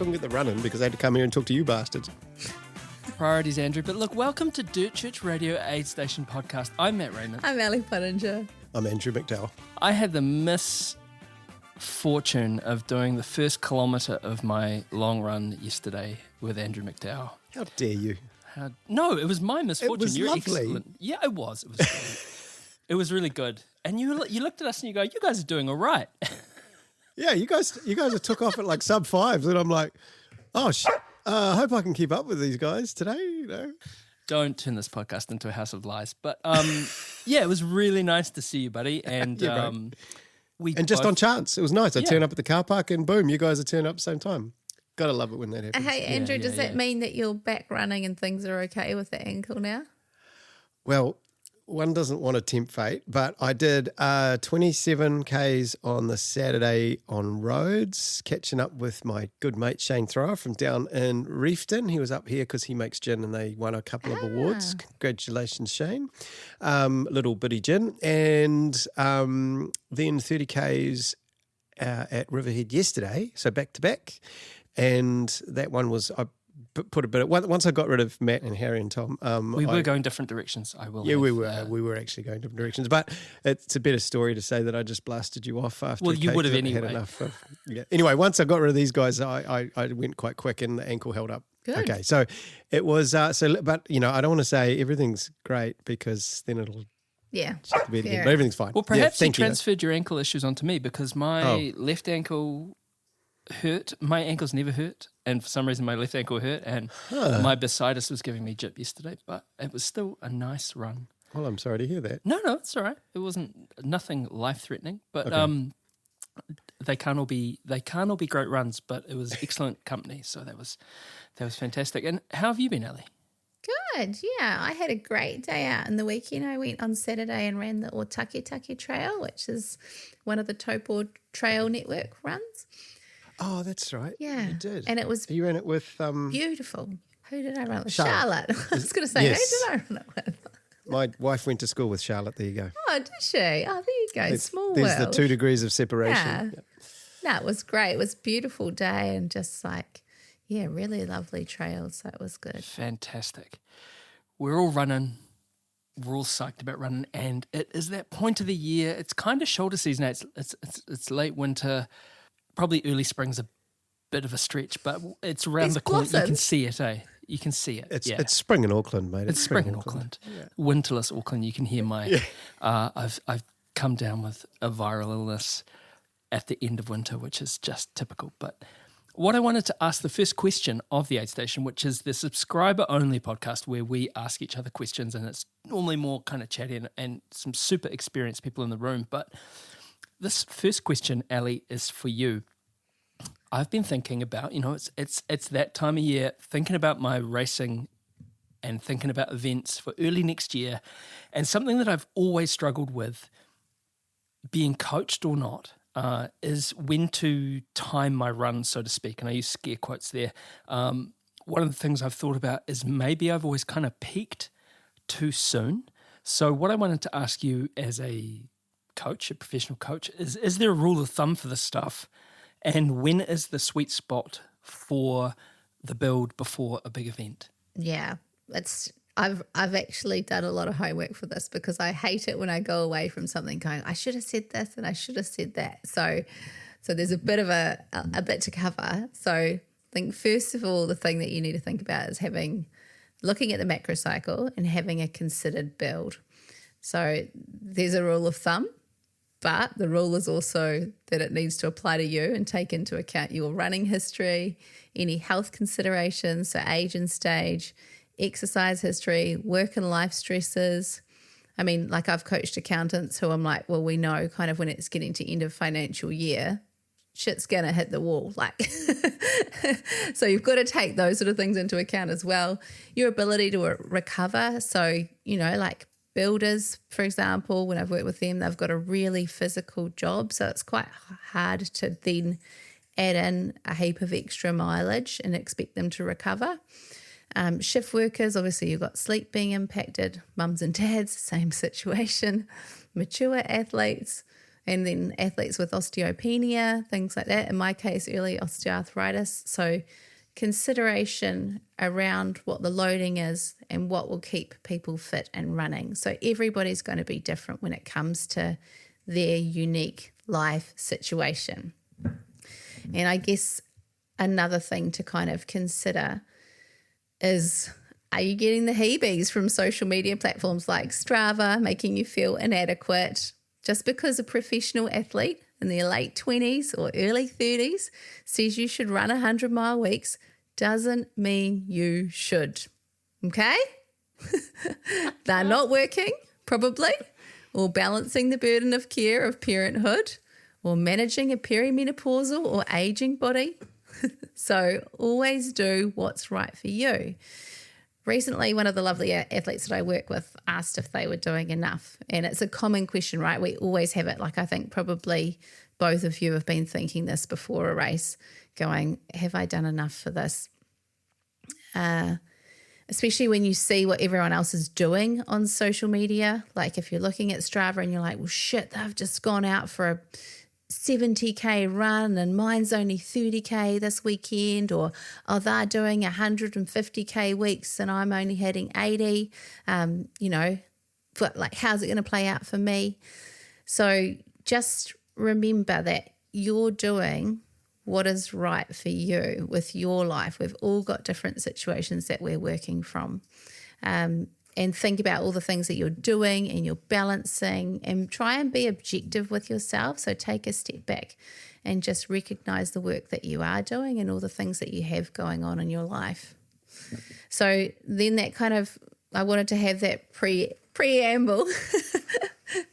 couldn't get the run in because I had to come here and talk to you bastards. Priorities, Andrew. But look, welcome to Dirt Church Radio Aid Station Podcast. I'm Matt Raymond. I'm Ali Pottinger. I'm Andrew McDowell. I had the misfortune of doing the first kilometre of my long run yesterday with Andrew McDowell. How dare you? No, it was my misfortune. It was You're lovely. Excellent. Yeah, it was. It was great. It was really good. And you looked at us and you go, you guys are doing all right. Yeah, you guys took off at like sub fives, and I'm like, oh shit. I hope I can keep up with these guys today. You know, Don't turn this podcast into a house of lies. But yeah, it was really nice to see you, buddy. And Yeah, we just both- on chance, it was nice. I Yeah. turned up at the car park, and boom, you guys are turning up at the same time. Gotta love it when that happens. Hey, Andrew, does yeah. that mean that you're back running and things are okay with the ankle now? Well, one doesn't want to tempt fate, but I did 27 Ks on the Saturday on roads, catching up with my good mate Shane Thrower from down in Reefton. He was up here because he makes gin and they won a couple of awards. Congratulations, Shane. Little bitty gin. And then 30 Ks at Riverhead yesterday, so back to back. And that one was... I put a bit of, once I got rid of Matt and Harry and Tom. We were going different directions, I will. Yeah, have, we were actually going different directions. But it's a better story to say that I just blasted you off after. Well, a you cake would have that I had anyway. enough of. Yeah. Anyway, once I got rid of these guys, I went quite quick and the ankle held up. Good. Okay, so it was but you know, I don't want to say everything's great because then it'll Yeah. shit the bed again. Fair. But everything's fine. Well, perhaps you thank you. transferred your ankle issues onto me because my left ankle hurt. My ankles never hurt, and for some reason my left ankle hurt, and my bursitis was giving me jip yesterday, but it was still a nice run. Well, I'm sorry to hear that. No, it's all right. It wasn't nothing life-threatening, but they can't all be great runs, but it was excellent company, so that was fantastic. And how have you been, Ali? Good. Yeah, I had a great day out in the weekend. I went on Saturday and ran the Otaketake Trail, which is one of the Taupo Trail Network runs. Oh, that's right. Yeah. You did. And it was You ran it with beautiful. Who did I run it with? Charlotte. I was going to say, Yes. who did I run it with? my wife went to school with Charlotte. There you go. Oh, did she? Oh, there you go. Small There's world. the 2 degrees of separation. Yeah. Yep. No, it was great. It was a beautiful day and just like, yeah, really lovely trails. So it was good. Fantastic. We're all running. We're all psyched about running, and it is that point of the year. It's kind of shoulder season. It's late winter, probably early spring's a bit of a stretch, but it's around There's the corner. You can blossoms. see it, eh? You can see it. It's spring in Auckland, mate. It's spring in Auckland. Winterless Auckland. You can hear my. I've come down with a viral illness at the end of winter, which is just typical. But what I wanted to ask, the first question of the Aid Station, which is the subscriber-only podcast where we ask each other questions, and it's normally more kind of chatty and some super experienced people in the room. But this first question, Ali, is for you. I've been thinking about, it's that time of year, thinking about my racing and thinking about events for early next year, and something that I've always struggled with, being coached or not, is when to time my run, so to speak. And I use scare quotes there. One of the things I've thought about is maybe I've always kind of peaked too soon. So what I wanted to ask you as a coach, a professional coach, is there a rule of thumb for this stuff? And when is the sweet spot for the build before a big event? Yeah, I've actually done a lot of homework for this because I hate it when I go away from something going, I should have said this and I should have said that. So there's a bit of a bit to cover. So I think first of all, the thing that you need to think about is looking at the macrocycle and having a considered build. So there's a rule of thumb, but the rule is also that it needs to apply to you and take into account your running history, any health considerations, so age and stage, exercise history, work and life stresses. I mean, like I've coached accountants who I'm like, well, we know kind of when it's getting to end of financial year, shit's going to hit the wall. Like, so you've got to take those sort of things into account as well. Your ability to recover. So, like builders, for example, when I've worked with them, they've got a really physical job. So it's quite hard to then add in a heap of extra mileage and expect them to recover. Shift workers, obviously you've got sleep being impacted, mums and dads, same situation, mature athletes, And then athletes with osteopenia, things like that. In my case, early osteoarthritis. So consideration around what the loading is and what will keep people fit and running. So everybody's going to be different when it comes to their unique life situation. And I guess another thing to kind of consider is, are you getting the heebies from social media platforms like Strava, making you feel inadequate? Just because a professional athlete in their late 20s or early 30s says you should run 100-mile weeks doesn't mean you should, okay? They're not working, probably, or balancing the burden of care of parenthood, or managing a perimenopausal or aging body. So always do what's right for you. Recently, one of the lovely athletes that I work with asked if they were doing enough. And it's a common question, right? We always have it. Like, I think probably both of you have been thinking this before a race, going, have I done enough for this? Especially when you see what everyone else is doing on social media. Like if you're looking at Strava and you're like, well, shit, they've just gone out for a 70K run and mine's only 30K this weekend, or oh, they're doing 150K weeks and I'm only hitting 80, but like, how's it going to play out for me? So just remember that you're doing what is right for you with your life. We've all got different situations that we're working from. And think about all the things that you're doing and you're balancing, and try and be objective with yourself. So take a step back and just recognize the work that you are doing and all the things that you have going on in your life. So then that kind of, I wanted to have that preamble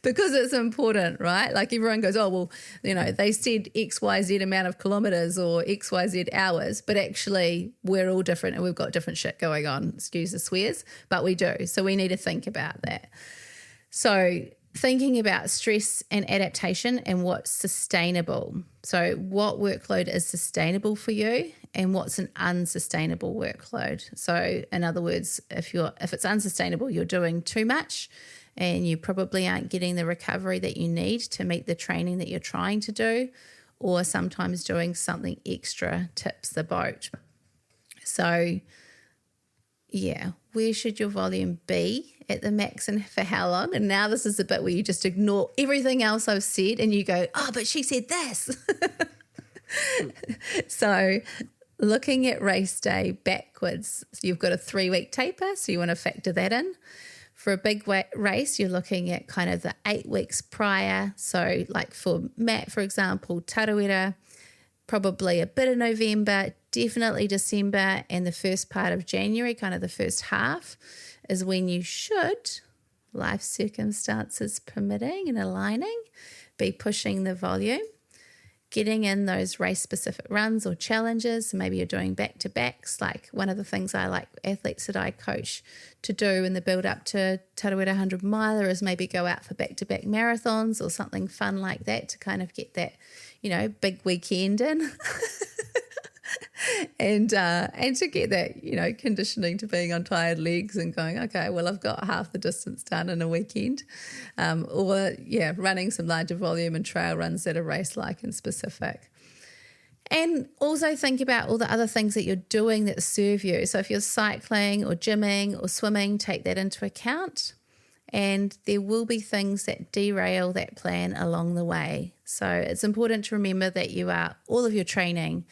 because it's important, right? Like everyone goes, oh, well, they said XYZ amount of kilometers or XYZ hours, but actually we're all different and we've got different shit going on, excuse the swears, but we do. So we need to think about that. So thinking about stress and adaptation and what's sustainable. So what workload is sustainable for you and what's an unsustainable workload. So in other words, if it's unsustainable, you're doing too much and you probably aren't getting the recovery that you need to meet the training that you're trying to do, or sometimes doing something extra tips the boat. So yeah, where should your volume be at the max and for how long? And now this is the bit where you just ignore everything else I've said and you go, oh, but she said this. So looking at race day backwards, so you've got a 3-week taper, so you want to factor that in. For a big race, you're looking at kind of the 8 weeks prior. So like for Matt, for example, Tarawera, probably a bit of November, definitely December, and the first part of January, kind of the first half, is when you should, life circumstances permitting and aligning, be pushing the volume, getting in those race-specific runs or challenges. Maybe you're doing back-to-backs. Like one of the things I like athletes that I coach to do in the build-up to Tarawera 100 miler is maybe go out for back-to-back marathons or something fun like that to kind of get that, big weekend in. and to get that, conditioning to being on tired legs and going, okay, well, I've got half the distance done in a weekend. Running some larger volume and trail runs that are race-like and specific. And also think about all the other things that you're doing that serve you. So if you're cycling or gymming or swimming, take that into account. And there will be things that derail that plan along the way. So it's important to remember that all of your training,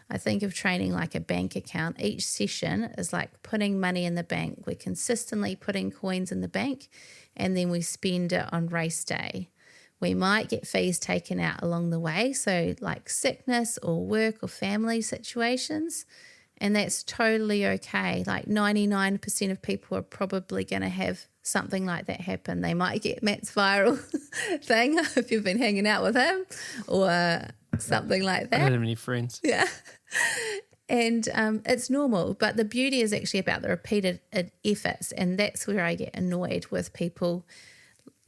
I think of training like a bank account. Each session is like putting money in the bank. We're consistently putting coins in the bank and then we spend it on race day. We might get fees taken out along the way, so like sickness or work or family situations, and that's totally okay. Like 99% of people are probably going to have something like that happen. They might get Matt's viral thing if you've been hanging out with him or something like that. I don't have any friends. Yeah. And it's normal, but the beauty is actually about the repeated efforts, and that's where I get annoyed with people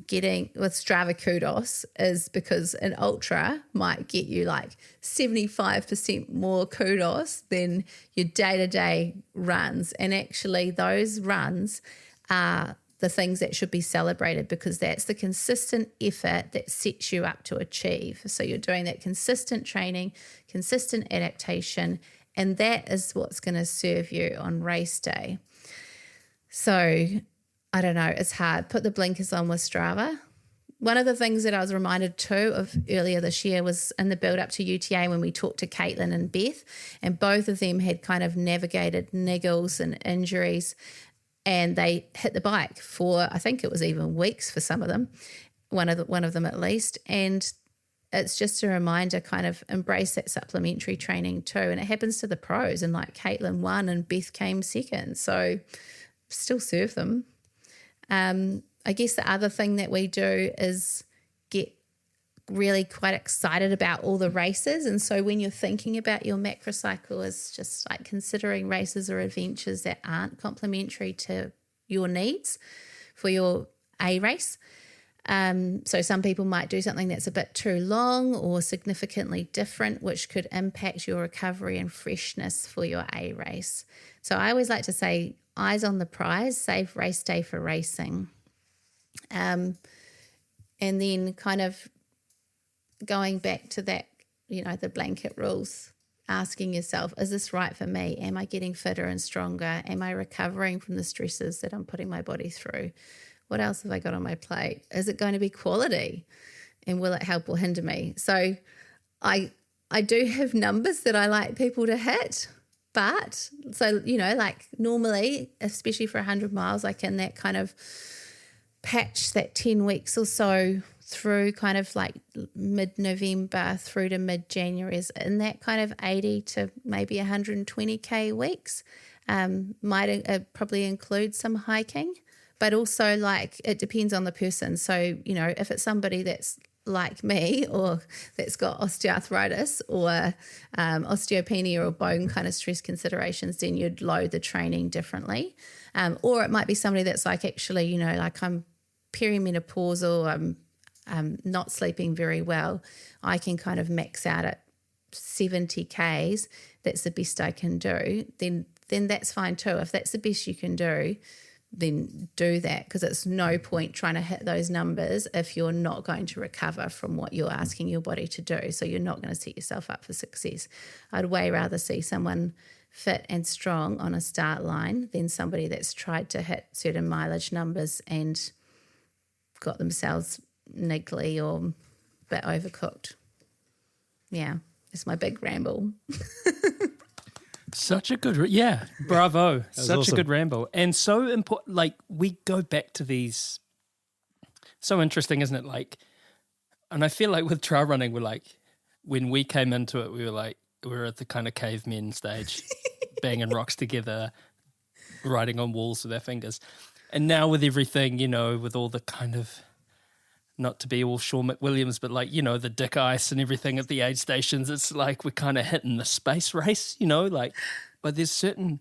getting with Strava kudos, is because an ultra might get you like 75% more kudos than your day-to-day runs, and actually those runs are the things that should be celebrated, because that's the consistent effort that sets you up to achieve. So you're doing that consistent training, consistent adaptation, and that is what's going to serve you on race day. So I don't know, it's hard. Put the blinkers on with Strava. One of the things that I was reminded too of earlier this year was in the build up to UTA when we talked to Caitlin and Beth, and both of them had kind of navigated niggles and injuries, and they hit the bike for, I think it was even weeks for some of them, one of them at least. And it's just a reminder, kind of embrace that supplementary training too. And it happens to the pros, and like Caitlin won and Beth came second. So still serve them. I guess the other thing that we do is get really quite excited about all the races. And so when you're thinking about your macrocycle, is just like considering races or adventures that aren't complementary to your needs for your A race. So some people might do something that's a bit too long or significantly different, which could impact your recovery and freshness for your A race. So I always like to say, eyes on the prize, save race day for racing. And then kind of going back to that, the blanket rules, asking yourself, is this right for me? Am I getting fitter and stronger? Am I recovering from the stresses that I'm putting my body through? What else have I got on my plate? Is it going to be quality? And will it help or hinder me? So I do have numbers that I like people to hit. But so, like normally, especially for 100 miles, like in that kind of patch, that 10 weeks or so through kind of like mid-November through to mid-January, is in that kind of 80 to maybe 120K weeks. Might probably include some hiking, but also like it depends on the person. So, if it's somebody that's like me or that's got osteoarthritis or osteopenia or bone kind of stress considerations, then you'd load the training differently. Or it might be somebody that's like, actually, like I'm perimenopausal, I'm not sleeping very well. I can kind of max out at 70 Ks. That's the best I can do. Then that's fine too. If that's the best you can do, then do that, because it's no point trying to hit those numbers if you're not going to recover from what you're asking your body to do. So you're not going to set yourself up for success. I'd way rather see someone fit and strong on a start line than somebody that's tried to hit certain mileage numbers and got themselves niggly or a bit overcooked. Yeah, it's my big ramble. Such a good, bravo. Such awesome. A good ramble. And so important, like we go back to these, so interesting, isn't it? Like, and I feel like with trail running, we're like, when we came into it, we were at the kind of cavemen stage, banging rocks together, writing on walls with our fingers. And now with everything, with all the kind of, not to be all Sean McWilliams, but like, the dick ice and everything at the aid stations, it's like we're kind of hitting the space race, but there's certain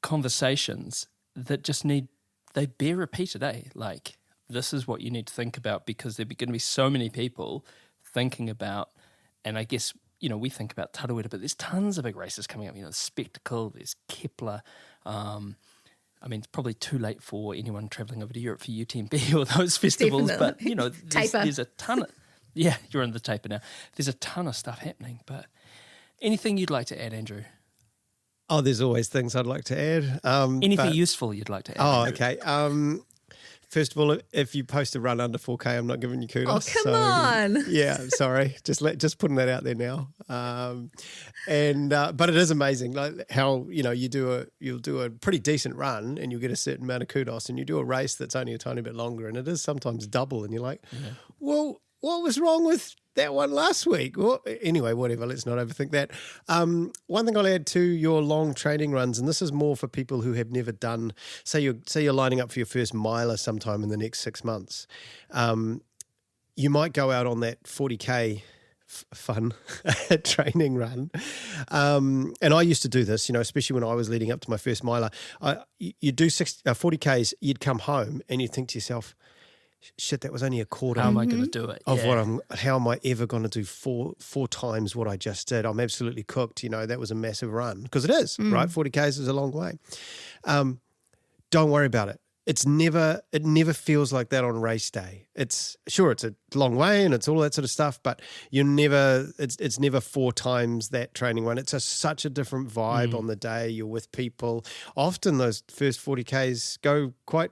conversations that just they bear repeated, like this is what you need to think about, because there's going to be so many people thinking about, and I guess, we think about Tarawera, but there's tons of big races coming up, Spectacle, there's Kepler, it's probably too late for anyone travelling over to Europe for UTMB or those festivals, Definitely. but there's a ton of, you're in the taper now. There's a ton of stuff happening, but anything you'd like to add, Andrew? Oh, there's always things I'd like to add. Anything useful you'd like to add? Oh, okay. First of all, if you post a run under 4K, I'm not giving you kudos. Oh, come on. Yeah, sorry. Just putting that out there now. But it is amazing, like how, you'll do a pretty decent run and you'll get a certain amount of kudos, and you do a race that's only a tiny bit longer and it is sometimes double, and you're like, well, what was wrong with that one last week? Well, anyway, whatever, let's not overthink that. One thing I'll add to your long training runs, and this is more for people who have never done, say you're lining up for your first miler sometime in the next 6 months. You might go out on that 40K fun training run. And I used to do this, especially when I was leading up to my first miler. You do 40Ks, you'd come home and you'd think to yourself, shit, that was only a quarter. How am I going to do it? Of how am I ever going to do four times what I just did? I'm absolutely cooked. That was a massive run, because it is, right? 40Ks is a long way. Don't worry about it. it never feels like that on race day. It's a long way and it's all that sort of stuff, but it's never 4 times that training run. It's such a different vibe on the day. You're with people. Often those first 40Ks go quite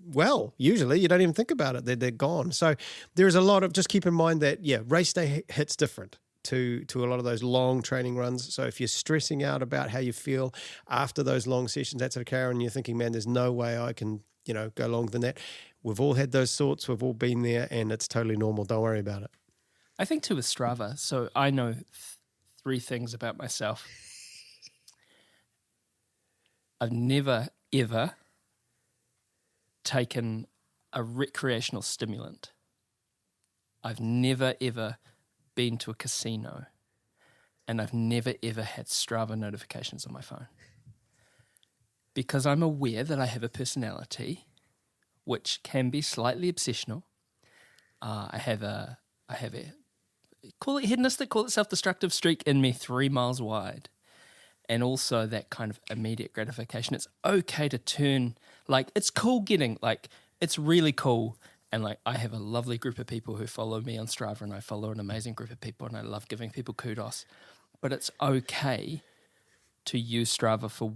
well. Usually you don't even think about it. They're gone. So there is a lot of, just keep in mind that, race day hits different to a lot of those long training runs. So if you're stressing out about how you feel after those long sessions, that's okay, and you're thinking, man, there's no way I can, go longer than that. We've all had those thoughts. We've all been there, and it's totally normal. Don't worry about it. I think too with Strava, so I know 3 things about myself. I've never, ever taken a recreational stimulant. I've never, ever been to a casino, and I've never ever had Strava notifications on my phone, because I'm aware that I have a personality which can be slightly obsessional. I have a call it hedonistic, call it self-destructive streak in me 3 miles wide, and also that kind of immediate gratification. It's okay to turn, like, it's cool getting, like, it's really cool. And like, I have a lovely group of people who follow me on Strava, and I follow an amazing group of people, and I love giving people kudos. But it's okay to use Strava for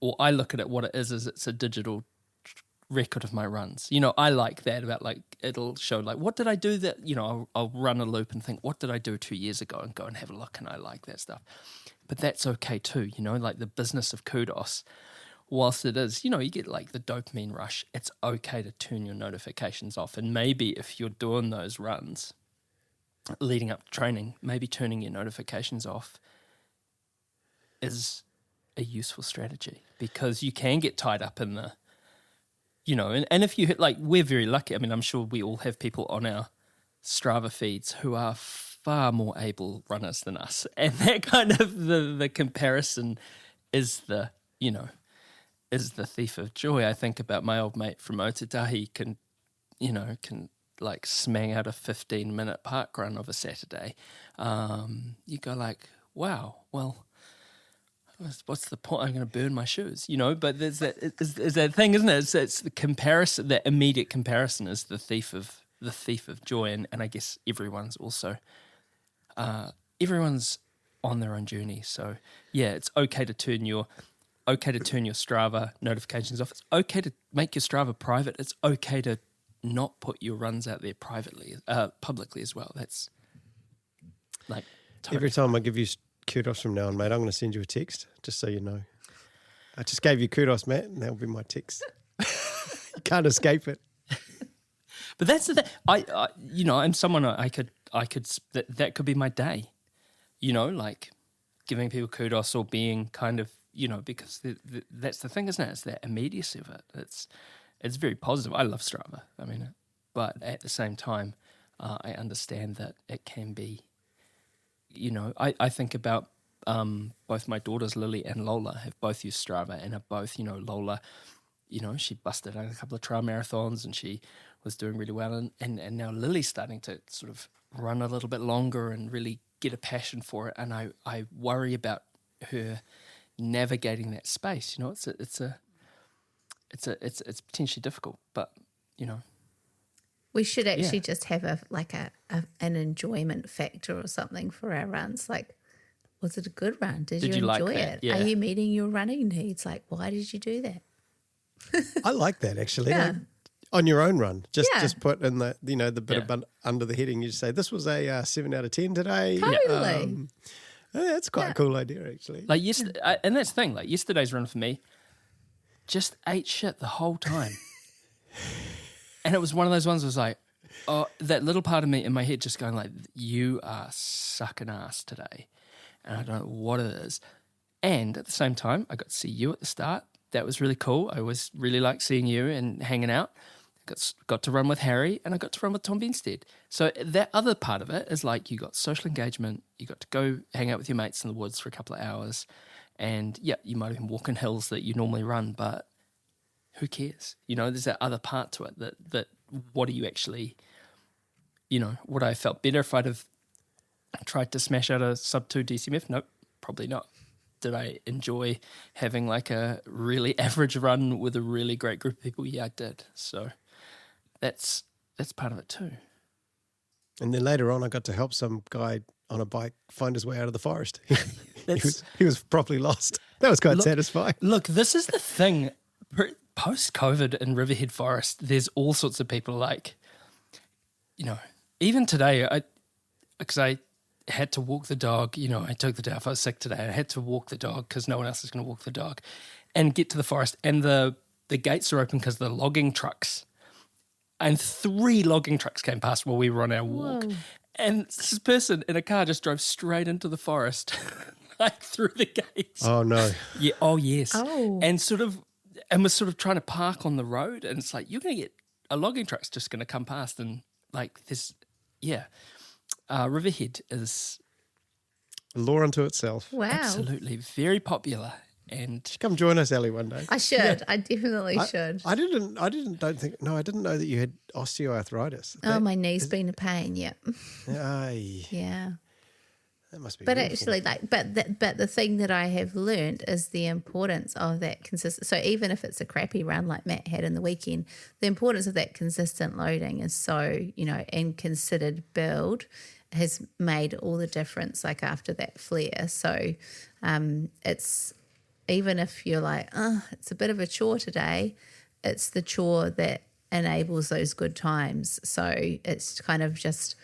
or I look at it, what it is it's a digital record of my runs. I like that about, like, it'll show, like, what did I do that, I'll run a loop and think, what did I do 2 years ago, and go and have a look, and I like that stuff. But that's okay too, like the business of kudos. Whilst it is, you get like the dopamine rush, it's okay to turn your notifications off. And maybe if you're doing those runs leading up to training, maybe turning your notifications off is a useful strategy, because you can get tied up in the, and if you hit, like, we're very lucky. I mean, I'm sure we all have people on our Strava feeds who are far more able runners than us. And that kind of the comparison is the, is the thief of joy. I think about my old mate from Otatahi can like smang out a 15-minute park run of a Saturday. You go like, wow, well, what's the point? I'm going to burn my shoes, But there's that is that thing, isn't it? It's the comparison. That immediate comparison is the thief of joy, and I guess everyone's also everyone's on their own journey. So yeah, it's okay to turn your Strava notifications off. It's okay to make your Strava private. It's okay to not put your runs out there publicly as well. That's like totally every time I give you kudos from now on, mate, I'm going to send you a text, just so you know. I just gave you kudos, Matt, and that'll be my text. You can't escape it. But that's the thing. I'm someone I could that could be my day. Like giving people kudos or being kind of, because that's the thing, isn't it? It's that immediacy of it. It's very positive. I love Strava. I mean, but at the same time, I understand that it can be, I think about both my daughters, Lily and Lola, have both used Strava and are both, Lola, she busted out a couple of trail marathons and she was doing really well. And now Lily's starting to sort of run a little bit longer and really get a passion for it. And I worry about her navigating that space. It's potentially difficult, but we should actually just have an enjoyment factor or something for our runs. Like, was it a good run? Did you enjoy like it? Yeah. Are you meeting your running needs? Like, why did you do that? I like that, actually. Yeah. Like, on your own run, just put in the the bit of under the heading. You just say, this was a 7 out of 10 today. Totally. That's quite a cool idea, actually. Like and that's the thing. Like yesterday's run for me, just ate shit the whole time, and it was one of those ones. That was like, oh, that little part of me in my head just going like, you are sucking ass today, and I don't know what it is. And at the same time, I got to see you at the start. That was really cool. I always really like seeing you and hanging out. Got to run with Harry, and I got to run with Tom Benstead. So that other part of it is like you got social engagement. You got to go hang out with your mates in the woods for a couple of hours. And yeah, you might have been walking hills that you normally run, but who cares? There's that other part to it that what do you actually, would I have felt better if I'd have tried to smash out a sub 2 DCMF? Nope, probably not. Did I enjoy having like a really average run with a really great group of people? Yeah, I did. So that's part of it too. And then later on, I got to help some guy on a bike find his way out of the forest. he was properly lost. That was quite satisfying. Look, this is the thing. Post-COVID in Riverhead Forest, there's all sorts of people like, even today, because I had to walk the dog, I took the day off, I was sick today, I had to walk the dog because no one else is going to walk the dog and get to the forest, and the gates are open because the logging trucks, and 3 logging trucks came past while we were on our walk. Whoa. And this person in a car just drove straight into the forest, like through the gates. Oh, no. Yeah. Oh, yes. Oh. And was sort of trying to park on the road. And it's like, you're going to get a logging truck's just going to come past. And like this, Riverhead is a law unto itself. Wow. Absolutely. Very popular. And come join us, Ellie, one day. I should. Yeah. I definitely should. I didn't know that you had osteoarthritis. My knee's been a pain. Yeah. Yeah. That must be. But beautiful. actually, but the thing that I have learned is the importance of that consistent. So even if it's a crappy run like Matt had in the weekend, the importance of that consistent loading is so, and considered build has made all the difference. Like after that flare, so it's. Even if you're like, it's a bit of a chore today, it's the chore that enables those good times. So it's kind of just,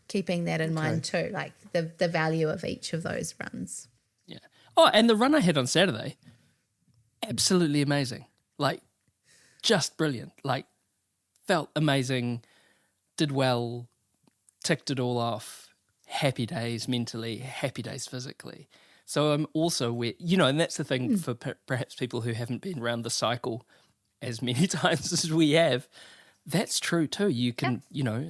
keeping that in mind too, like the value of each of those runs. Yeah. Oh, and the run I had on Saturday, absolutely amazing. Like, just brilliant. Like, felt amazing, did well, ticked it all off. Happy days mentally, happy days physically. So I'm also where, and that's the thing for perhaps people who haven't been around the cycle as many times as we have. That's true too. You can,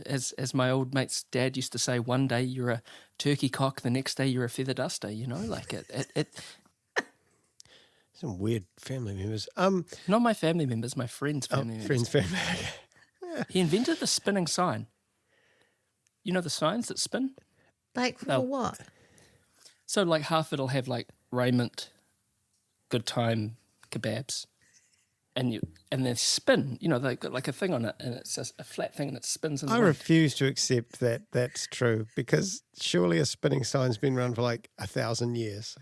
as my old mate's dad used to say, one day you're a turkey cock, the next day you're a feather duster. Like it. Some weird family members. Not my family members, my friends' family members. Friends' family. He invented the spinning sign. You know the signs that spin? Like for what? So like half it'll have like raiment, good time, kebabs, and they spin. They've got like a thing on it, and it's a flat thing, and it spins. I refuse to accept that that's true, because surely a spinning sign's been around for like 1,000 years.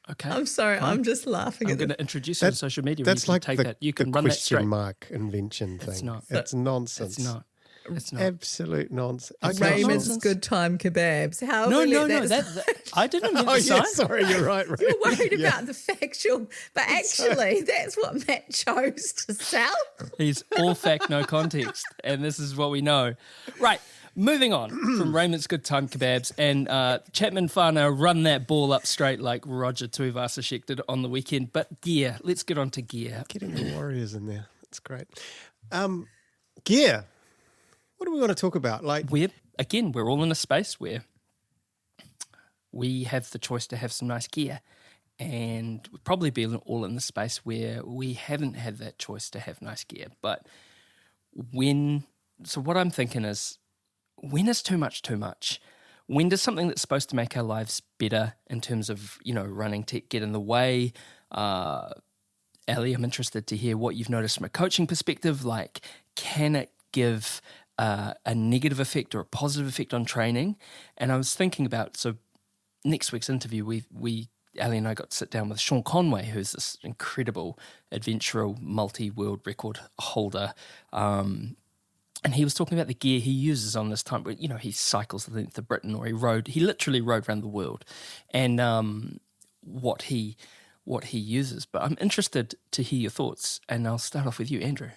Okay, I'm sorry, fine. I'm just laughing. I'm going to introduce you to social media. That's you like take the, that. You can the run question that straight. mark invention thing. It's not. It's nonsense. It's not. It's not. Absolute nonsense. Raymond's good time kebabs. How no. That I didn't invent the sign. Yeah, sorry, you're right. Ray. You're worried about the factual, but actually, that's what Matt chose to sell. He's all fact, no context, and this is what we know. Right, moving on from Raymond's good time kebabs and Chapman whānau run that ball up straight like Roger Tuivasa-Sheck did on the weekend. But gear, let's get on to gear. Getting the Warriors in there, that's great. Gear. What do we want to talk about? We're all in a space where we have the choice to have some nice gear, and we'll probably be all in the space where we haven't had that choice to have nice gear. But what I'm thinking is, when is too much too much? When does something that's supposed to make our lives better in terms of, running tech get in the way? Ellie, I'm interested to hear what you've noticed from a coaching perspective. Like, can it give a negative effect or a positive effect on training? And I was thinking about, so next week's interview, Ellie and I got to sit down with Sean Conway, who's this incredible adventurer, multi-world record holder. And he was talking about the gear he uses on this time, where, he cycles the length of Britain, or he literally rode around the world, and what he uses. But I'm interested to hear your thoughts, and I'll start off with you, Andrew.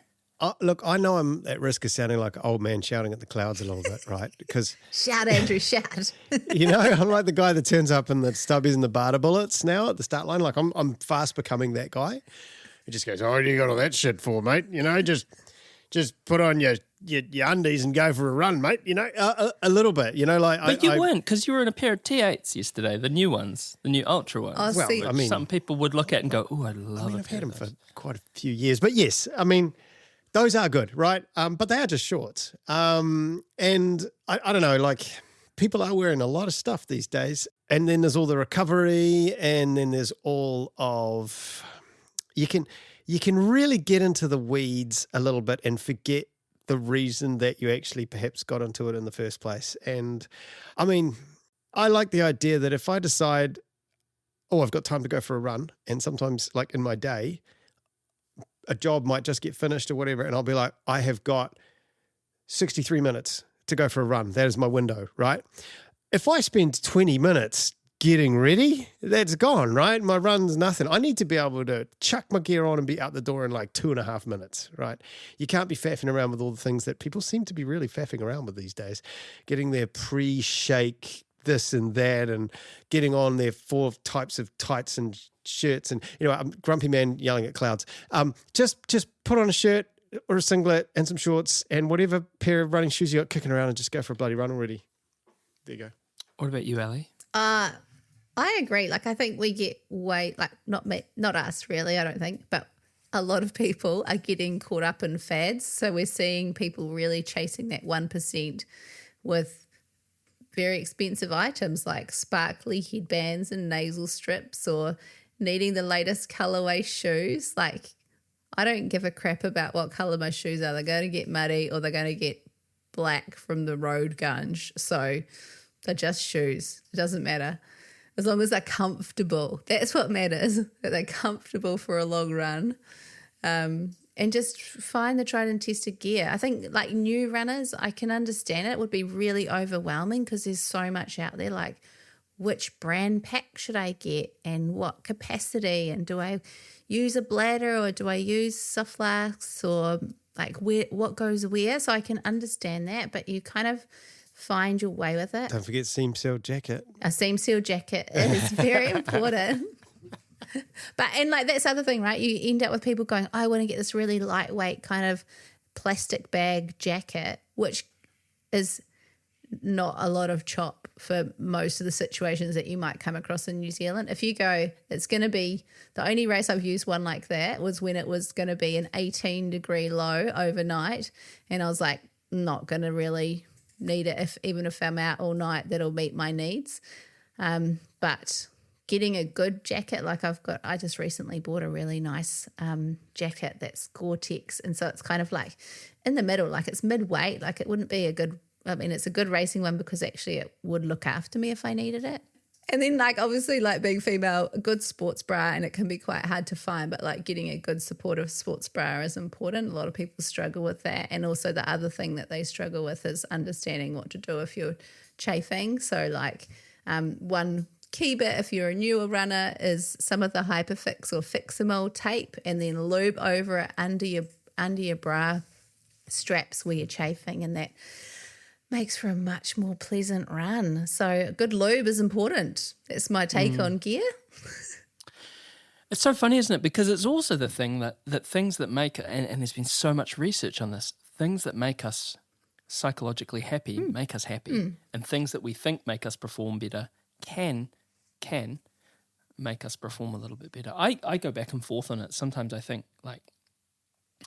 Look, I know I'm at risk of sounding like an old man shouting at the clouds a little bit, right? Because shout, Andrew, shout. I'm like the guy that turns up in the stubbies and the barter bullets now at the start line. Like I'm fast becoming that guy. He just goes, "Oh, what do you got all that shit for, mate? Just put on your undies and go for a run, mate. A little bit. But you weren't, because you were in a pair of T8s yesterday, the new ones, the new Ultra ones. Oh, well, I mean, some people would look at and go, "Oh, I love it." I've had them for quite a few years, but yes, I mean, those are good, right? But they are just shorts. And I don't know, like, people are wearing a lot of stuff these days. And then there's all the recovery, and then there's all of, you can really get into the weeds a little bit and forget the reason that you actually perhaps got into it in the first place. And I mean, I like the idea that if I decide, oh, I've got time to go for a run, and sometimes like in my day, a job might just get finished or whatever, and I'll be like, I have got 63 minutes to go for a run. That is my window, right? If I spend 20 minutes getting ready, that's gone, right? My run's nothing. I need to be able to chuck my gear on and be out the door in like 2.5 minutes, right? You can't be faffing around with all the things that people seem to be really faffing around with these days. Getting their pre-shake this and that, and getting on their 4 types of tights and shirts, and I'm grumpy man yelling at clouds. Just put on a shirt or a singlet and some shorts and whatever pair of running shoes you got kicking around, and just go for a bloody run already. There you go. What about you, Ali? I agree. Like, I think we get not us really, I don't think, but a lot of people are getting caught up in fads. So we're seeing people really chasing that 1% with very expensive items like sparkly headbands and nasal strips, or needing the latest colorway shoes. Like, I don't give a crap about what color my shoes are. They're going to get muddy or they're going to get black from the road gunge. So they're just shoes. It doesn't matter. As long as they're comfortable. That's what matters, that they're comfortable for a long run. And just find the tried and tested gear. I think like new runners, I can understand it would be really overwhelming because there's so much out there. Like, which brand pack should I get and what capacity, and do I use a bladder or do I use soft flasks, or like what goes where? So I can understand that, but you kind of find your way with it. Don't forget seam sealed jacket. A seam sealed jacket is very important. But, and like that's the other thing, right? You end up with people going, I want to get this really lightweight kind of plastic bag jacket, which is not a lot of chop for most of the situations that you might come across in New Zealand. If you go, it's going to be, the only race I've used one like that was when it was going to be an 18-degree low overnight. And I was like, not going to really need it. Even if I'm out all night, that'll meet my needs. But getting a good jacket, like I just recently bought a really nice jacket that's Gore-Tex, and so it's kind of like in the middle, like it's mid-weight, like it wouldn't be it's a good racing one because actually it would look after me if I needed it. And then like obviously like being female, a good sports bra, and it can be quite hard to find, but like getting a good supportive sports bra is important. A lot of people struggle with that. And also the other thing that they struggle with is understanding what to do if you're chafing. So like one key bit if you're a newer runner is some of the Hyperfix or Fixamol tape, and then lube over it under your bra straps where you're chafing, and that makes for a much more pleasant run. So good lube is important. That's my take on gear. It's so funny, isn't it? Because it's also the thing that things that make, and there's been so much research on this, things that make us psychologically happy make us happy, and things that we think make us perform better can make us perform a little bit better. I go back and forth on it. Sometimes I think, like,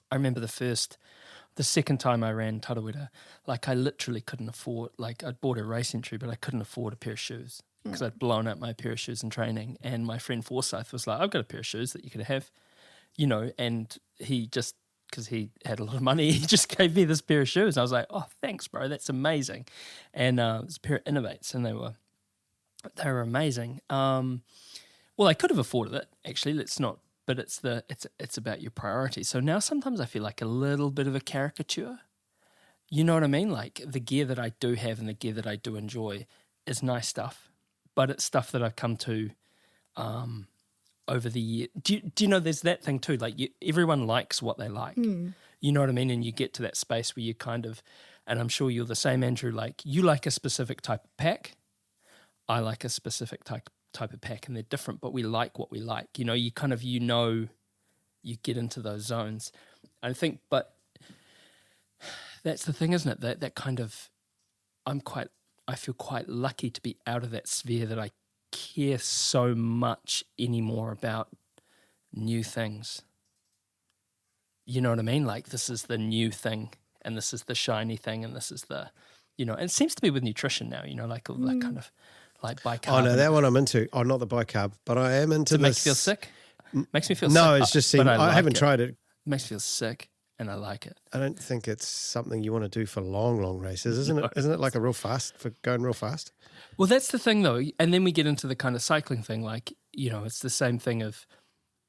I remember the second time I ran Tarawera, like I literally couldn't afford, like I'd bought a race entry, but I couldn't afford a pair of shoes because I'd blown out my pair of shoes in training. And my friend Forsyth was like, I've got a pair of shoes that you could have, and he just, because he had a lot of money, he just gave me this pair of shoes. I was like, oh, thanks, bro, that's amazing. And it was a pair of Innovates, and they were amazing. Well, I could have afforded it, actually. Let's not. But it's about your priorities. So now sometimes I feel like a little bit of a caricature. You know what I mean? Like the gear that I do have and the gear that I do enjoy is nice stuff, but it's stuff that I've come to over the year. Do you know there's that thing too? Like everyone likes what they like. You know what I mean? And you get to that space where you kind of, and I'm sure you're the same, Andrew, like you like a specific type of pack. I like a specific type of pack, and they're different, but we like what we like. You kind of, you get into those zones. I think, but that's the thing, isn't it? That kind of, I feel quite lucky to be out of that sphere that I care so much anymore about new things. You know what I mean? Like this is the new thing, and this is the shiny thing, and this is the and it seems to be with nutrition now, like all that kind of like bicarb. Oh, no, that one I'm into. Oh, not the bicarb, but I am into Does it make this. you feel sick? Makes me feel sick. No, it's just but I haven't tried it. It makes me feel sick and I like it. I don't think it's something you want to do for long races, isn't it? Isn't it like a real fast, for going real fast? Well, that's the thing though. And then we get into the kind of cycling thing. Like, it's the same thing of,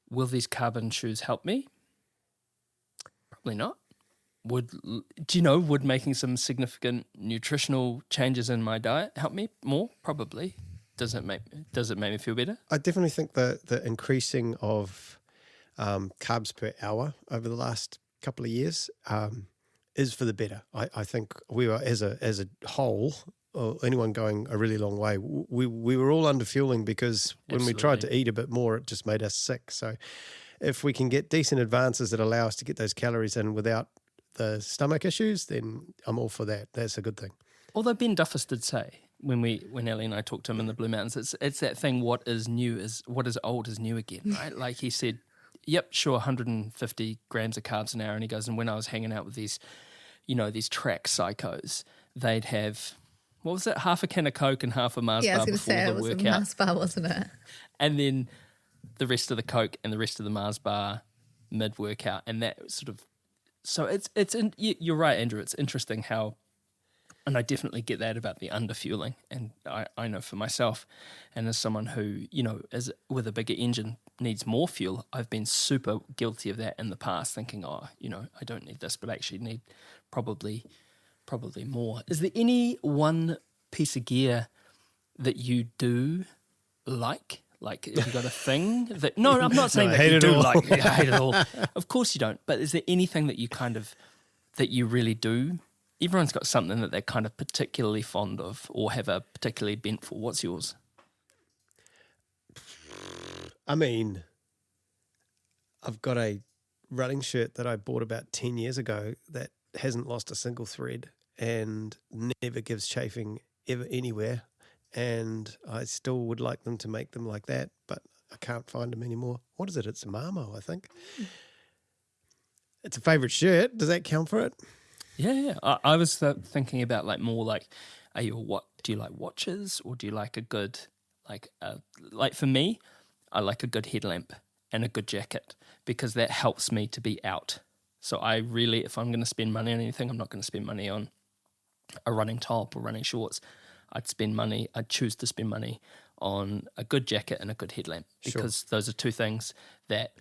will these carbon shoes help me? Probably not. Would making some significant nutritional changes in my diet help me more? Probably. Does it make me feel better? I definitely think the increasing of carbs per hour over the last couple of years is for the better. I think we were, as a whole, or anyone going a really long way, we were all under fueling because when we tried to eat a bit more, it just made us sick. So if we can get decent advances that allow us to get those calories in without the stomach issues, then I'm all for that. That's a good thing. Although Ben Duffus did say, when Ellie and I talked to him in the Blue Mountains, it's that thing, what is old is new again, right? Like he said, yep, sure, 150 grams of carbs an hour. And he goes, and when I was hanging out with these, these track psychos, they'd have, what was it, half a can of Coke and half a Mars bar before the workout. It was a Mars bar, wasn't it? And then the rest of the Coke and the rest of the Mars bar mid-workout. And that sort of, so you're right, Andrew, it's interesting how, and I definitely get that about the under-fueling. And I know for myself, and as someone who, is with a bigger engine, needs more fuel, I've been super guilty of that in the past, thinking, I don't need this, but I actually need probably more. Is there any one piece of gear that you do like? Like, have you got a thing that... No, I'm not saying that you do like... I hate it all. Of course you don't. But is there anything that that you really do? Everyone's got something that they're kind of particularly fond of or have a particularly bent for. What's yours? I mean, I've got a running shirt that I bought about 10 years ago that hasn't lost a single thread and never gives chafing ever anywhere. And I still would like them to make them like that, but I can't find them anymore. What is it? It's a Marmo, I think. It's a favourite shirt. Does that count for it? Yeah. I was thinking about more like, do you like watches or do you like a good, like for me, I like a good headlamp and a good jacket because that helps me to be out. So I really, if I'm going to spend money on anything, I'm not going to spend money on a running top or running shorts. I'd choose to spend money on a good jacket and a good headlamp because those are two things that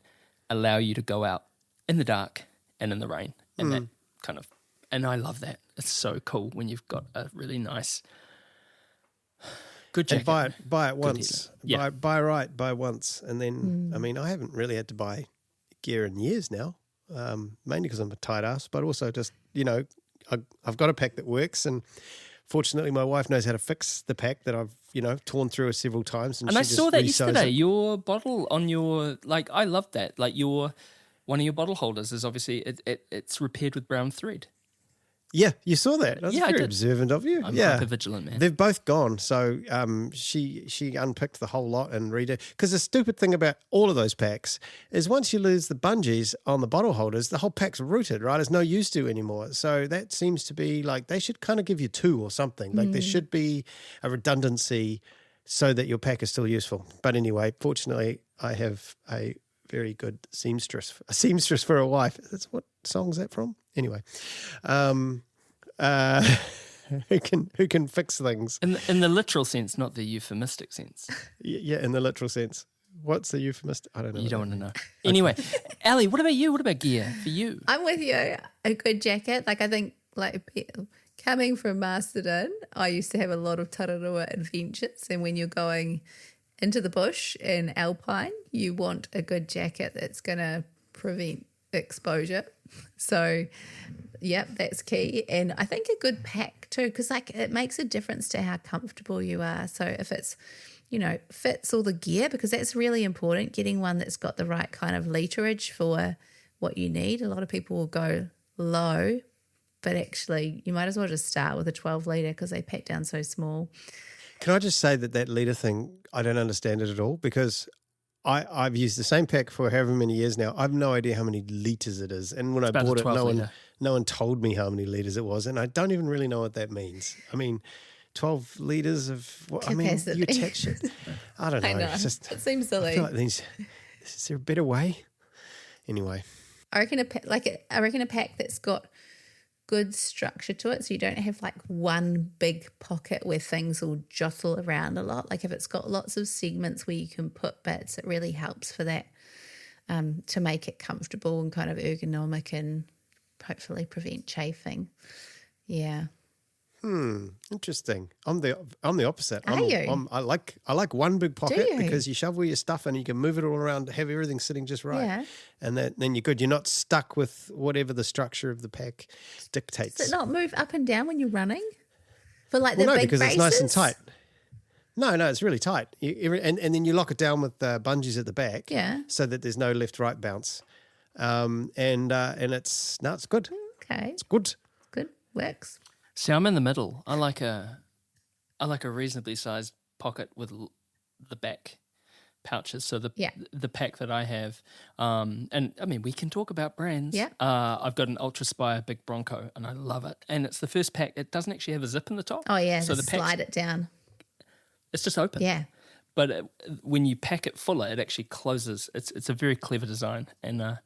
allow you to go out in the dark and in the rain. And that kind of, and I love that. It's so cool when you've got a really nice, good jacket. And buy it once. Yeah. Buy once. And then, I mean, I haven't really had to buy gear in years now, mainly because I'm a tight ass, but also just, I've got a pack that works, and fortunately my wife knows how to fix the pack that I've, torn through several times. And I saw that yesterday, it. your bottle on your, I love that. Like one of your bottle holders is obviously, it's repaired with brown thread. Yeah, you saw that. That's I very did. observant of you. I'm hyper vigilant, man. They've both gone. So she unpicked the whole lot and redid. Because the stupid thing about all of those packs is once you lose the bungees on the bottle holders, the whole pack's rooted, right? It's no use to anymore. So that seems to be they should kind of give you two or something. There should be a redundancy so that your pack is still useful. But anyway, fortunately, I have a very good seamstress for a wife. That's what song is that from? Anyway, who can fix things in the literal sense, not the euphemistic sense. Yeah, in the literal sense. What's the euphemistic? I don't know. You don't want to know. Anyway, Ellie, what about you? What about gear for you? I'm with you. A good jacket. I think coming from Masterton, I used to have a lot of Tararua adventures, and when you're going into the bush in Alpine, you want a good jacket that's going to prevent exposure. So, that's key. And I think a good pack too, because it makes a difference to how comfortable you are. So if it's, fits all the gear, because that's really important, getting one that's got the right kind of literage for what you need. A lot of people will go low, but actually you might as well just start with a 12 litre because they pack down so small. Can I just say that leader thing, I don't understand it at all, because I've used the same pack for however many years now. I've no idea how many litres it is. And when I about bought a it, 12 litre. no one told me how many litres it was. And I don't even really know what that means. I mean, 12 litres of, what, I mean, Capacity. you attach it. I don't know. I know. It's just, It seems silly. I feel like is there a better way? Anyway. I reckon a pack that's got good structure to it, so you don't have like one big pocket where things will jostle around a lot. Like if it's got lots of segments where you can put bits, it really helps for that, to make it comfortable and kind of ergonomic and hopefully prevent chafing. Yeah. Interesting. I'm the opposite. Are you? I like one big pocket you? because you shovel your stuff and you can move it all around, have everything sitting just right. Yeah. And then you're good. You're not stuck with whatever the structure of the pack dictates. Does it not move up and down when you're running? For like the no, big because races? it's nice and tight. No, it's really tight. And then you lock it down with bungees at the back, Yeah. so that there's no left-right bounce. And it's good. Okay. It's good. Good. Works. See, I'm in the middle. I like a reasonably sized pocket with the back pouches. So the pack that I have, and I mean we can talk about brands. Yeah. I've got an Ultra Spire Big Bronco, and I love it. And it's the first pack. It doesn't actually have a zip in the top. Oh yeah. So So the pack's- slide it down. It's just open. Yeah. But when you pack it fuller, it actually closes. It's a very clever design, and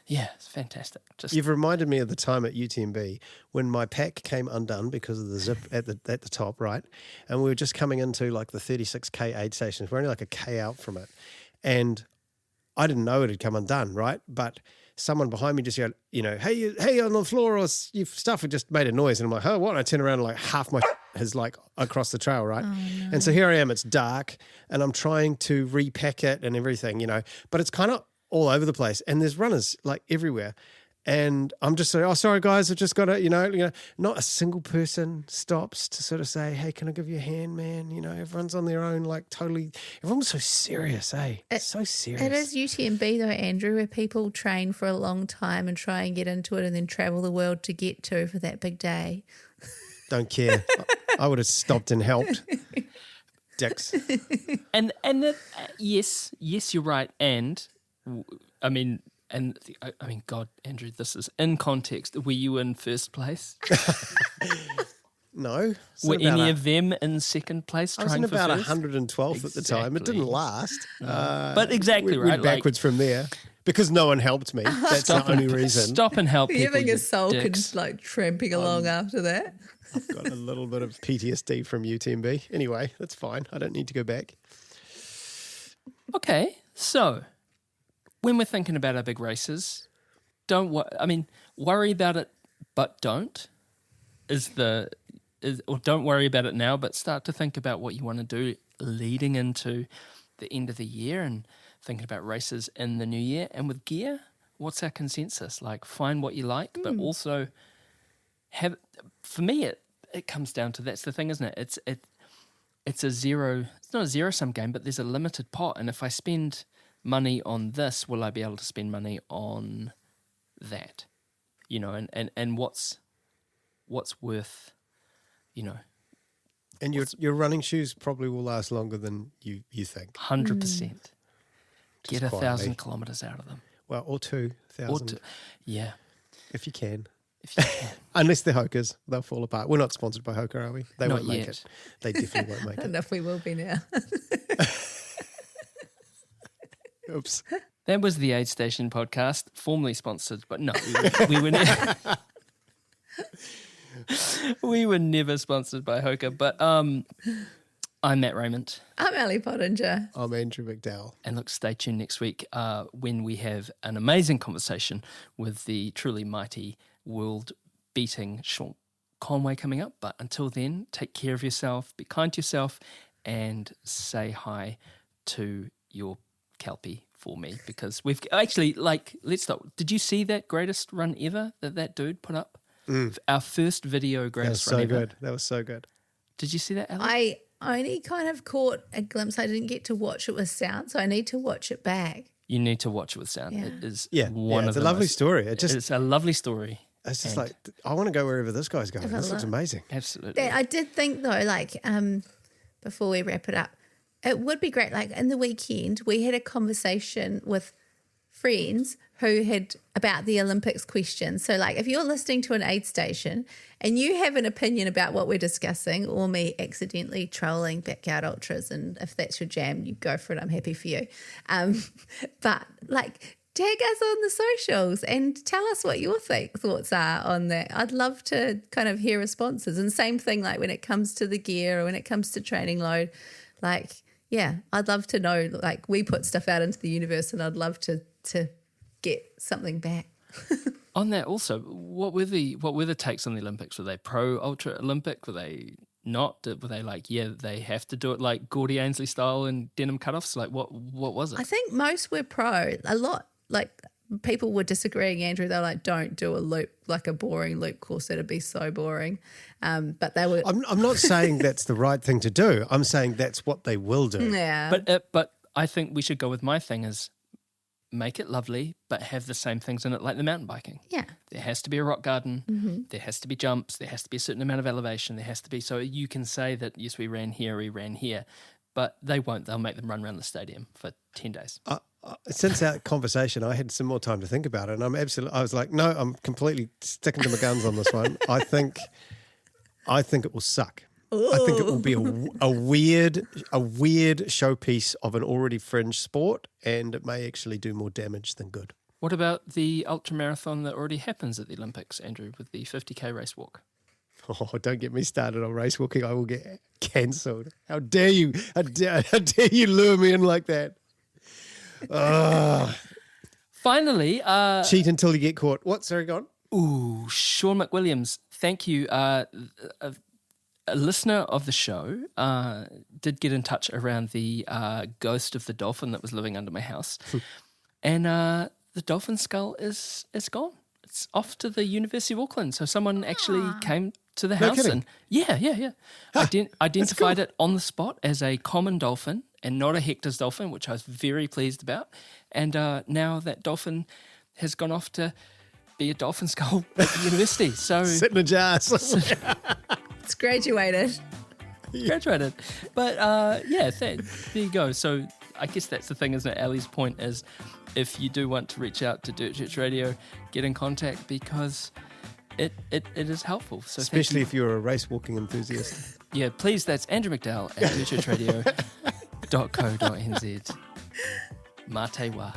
yeah, it's fantastic. Just You've reminded me of the time at UTMB when my pack came undone because of the zip at the top, right? And we were just coming into like the 36K aid stations. We're only like a K out from it. And I didn't know it had come undone, right? But someone behind me just yelled, hey, on the floor, or your stuff had just made a noise. And I'm like, oh, what? And I turn around and like half my is like across the trail, right? Oh, no. And so here I am, it's dark, and I'm trying to repack it and everything, but it's kind of all over the place, and there's runners like everywhere, and I'm just saying, oh, sorry guys, I've just got to, not a single person stops to sort of say, hey, can I give you a hand, man? Everyone's on their own, like totally, everyone's so serious, so serious. It is UTMB though, Andrew, where people train for a long time and try and get into it and then travel the world to get to for that big day. Don't care. I would have stopped and helped. Dicks. and yes, you're right. And I mean, God, Andrew, this is in context. Were you in first place? No. Were any of them in second place? I was in trying for about first? 112th at the time. It didn't last. But exactly we right. went backwards from there because no one helped me. That's the only reason. Stop and help people. Having you a sulk and dicks. like tramping along after that. I've got a little bit of PTSD from UTMB. Anyway, that's fine. I don't need to go back. Okay, so when we're thinking about our big races, worry about it, but don't. Or don't worry about it now, but start to think about what you want to do leading into the end of the year and thinking about races in the new year. And with gear, what's our consensus? Like, find what you like, but also have. For me, it comes down to, that's the thing, isn't it? It's not a zero sum game, but there's a limited pot, and if I spend money on this, will I be able to spend money on that? And what's worth, And your running shoes probably will last longer than you think. 100%. Get Just 1,000 kilometres out of them. Well, or 2,000 Yeah, if you can. if you can. Unless they're Hokers, they'll fall apart. We're not sponsored by Hoka, are we? They Not won't make yet. it. They definitely won't make it. Enough we will be now. Oops. That was the Aid Station podcast, formerly sponsored, but no, we were never. We were never sponsored by Hoka, but I'm Matt Raymond. I'm Ali Pottinger. I'm Andrew McDowell. And look, stay tuned next week when we have an amazing conversation with the truly mighty, world-beating Sean Conway coming up. But until then, take care of yourself, be kind to yourself, and say hi to your Kelpie for me, because we've actually, let's stop. Did you see that greatest run ever that dude put up? Our first video greatest That was run so ever. good. That was so good. Did you see that, Alex? I only kind of caught a glimpse. I didn't get to watch it with sound, so I need to watch it back. You need to watch it with sound. Yeah. It is One of it's a the lovely most- story. It's a lovely story. It's just like, I want to go wherever this guy's going. Have a This looks look. amazing. Absolutely. I did think though, before we wrap it up, It would be great. Like in the weekend, we had a conversation with friends who had about the Olympics question. So like if you're listening to an aid station and you have an opinion about what we're discussing, or me accidentally trolling backyard ultras, and if that's your jam, you go for it. I'm happy for you. But like tag us on the socials and tell us what your thoughts are on that. I'd love to kind of hear responses. And same thing like when it comes to the gear or when it comes to training load, like, yeah, I'd love to know, like we put stuff out into the universe and I'd love to get something back. On that also, what were the takes on the Olympics? Were they pro ultra Olympic? Were they not? Were they like, yeah, they have to do it like Gordy Ainsley style and denim cutoffs? Like what was it? I think most were pro. A lot, like people were disagreeing, Andrew. They're like, don't do a loop, like a boring loop course. It'd be so boring. But they were. I'm not saying that's the right thing to do. I'm saying that's what they will do. Yeah. But I think we should go with my thing is make it lovely, but have the same things in it like the mountain biking. Yeah. There has to be a rock garden. Mm-hmm. There has to be jumps. There has to be a certain amount of elevation. There has to be, so you can say that, yes, we ran here, but they won't. They'll make them run around the stadium for 10 days. Since our conversation, I had some more time to think about it, and I was like, no, I'm completely sticking to my guns on this one. I think it will suck. Ooh. I think it will be a weird showpiece of an already fringe sport, and it may actually do more damage than good. What about the ultramarathon that already happens at the Olympics, Andrew, with the 50K race walk? Oh, don't get me started on race walking. I will get cancelled. How dare you? How dare you lure me in like that? Finally, cheat until you get caught. What? Sorry, go on. Ooh, Sean McWilliams, thank you. A listener of the show did get in touch around the ghost of the dolphin that was living under my house. And the dolphin skull is gone. It's off to the University of Auckland. So someone actually came to the house and identified it on the spot as a common dolphin and not a Hector's dolphin, which I was very pleased about. And now that dolphin has gone off to be a dolphin skull at the university. So sit in a jar. It's graduated. But there you go. So I guess that's the thing, isn't it? Ali's point is if you do want to reach out to Dirt Church Radio, get in contact because it is helpful. So especially if you're a race walking enthusiast. Yeah, please, that's Andrew McDowell at dirtchurchradio.co.nz. Mā te wā.